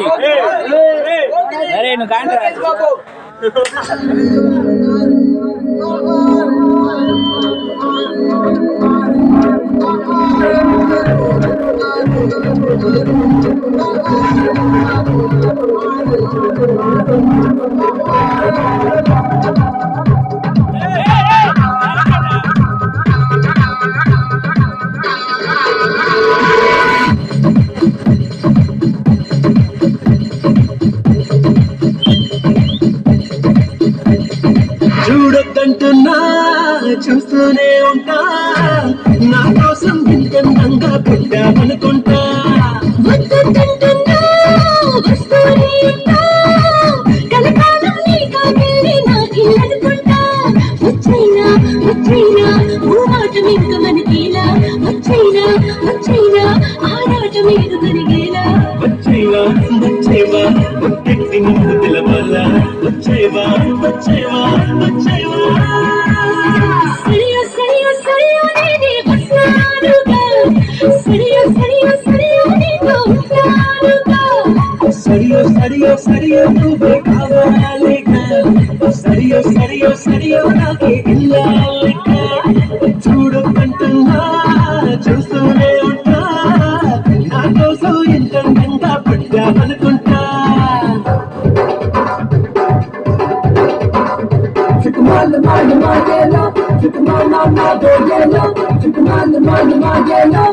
కాంటి అరే నువ్వు కాంటి చూడొద్దంటున్నా చూస్తూనే ఉంటా నా కోసం ఇంత అందంగా పుట్టామనుకుంటా వచ్చేవా వచ్చేవా పుట్టి ముందు పిలవాలా వచ్చేవా వచ్చేవా వచ్చేవా సరియో సరియో సరియో నువ్వే కావాలిగా సరియో సరియో సరియో నాకే ఇల్లాలిగా చూడకంటున్నా చూస్తూనే ఉంటా నా కోసం ఎంత అందంగా పుట్టామనుకుంటా Chickamala, mala, magela, chickamala, magela, chickamala, mala, magela.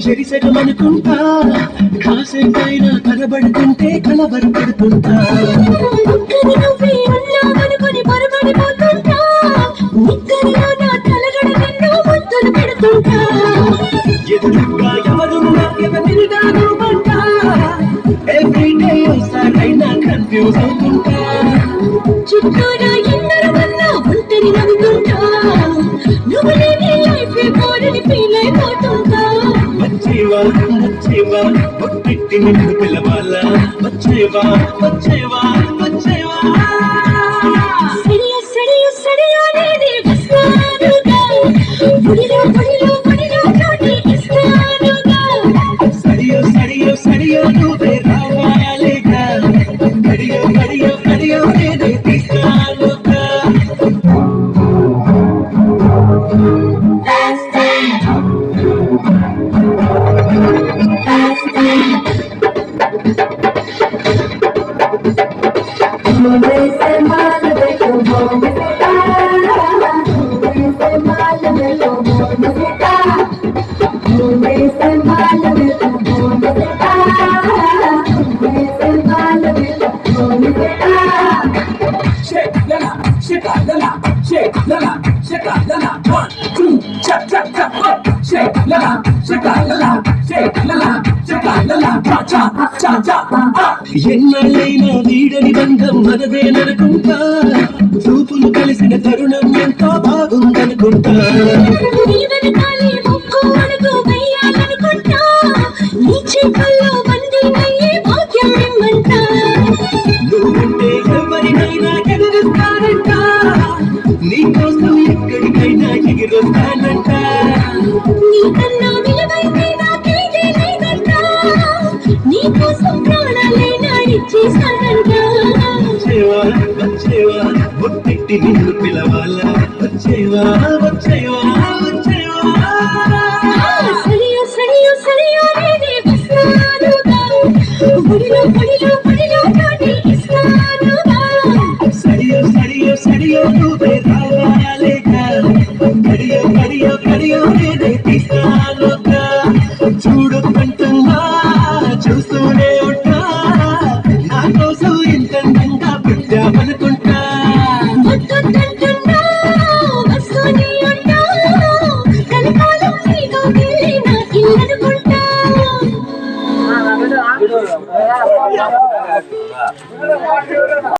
సరిసగమనుకుంటా కాసేపైనా కనబడుతుంటే కలవరపడుతుంటా ఎదురుగా ఎవరున్నా ఎవరిదానుమంటా ఎవ్రీడే ఒకసారైనా కన్ఫ్యూజ్ అవుతుంటా చుట్టూరా ఎందరు వల్ల ఒంటరి నవ్వుతుంటా నువ్వు లేని లైఫ్ బోర్ని ఫీల్ అయిపోతుంటా వచ్చేవా వచ్చేవా పుట్టి నిన్ను పిలవాలా వచ్చేవా వచ్చేవా వచ్చేవా సరియో సరియో సరియో నేనే వస్తానుగా గుడిలో గుడిలో గుడిలో చోటి ఇస్తానుగా సరియో సరియో సరియో నువ్వే రావాలిగా గడియో గడియో గడియో నేనే తీస్తానుగా ఎన్నైనా వీడని బంధం మనదేననుకుంటా చూపులు కలిసిన తరుణం ఎంతో బాగుందనుకుంటా నువ్వుంటే ఎవరినైనా ఎదురుస్తానంట నీకోసం ఎక్కడికైనా ఎగిరొస్తానంట నీకోసం ప్రాణాలైనా ఇచ్చేస్తానంట వచ్చేవా వచ్చేవా పుట్టి నిన్ను పిలవాలా వచ్చేవా వచ్చేవా వచ్చేవా సరియో సరియో సరియో నేనే వస్తానుగా గుడిలో గుడిలో గుడిలో చోటి ఇస్తానుగా సరియో సరియో సరియో నువ్వే రావాలిగా గడియో గడియో గడియో నేనే తీస్తానుగా చూడకంటున్నా చూస్తూనే ఉంటా నా కోసం ఎంత అందంగా పుట్టామనుకుంటా వస్తూనే ఉంటా కలకాలం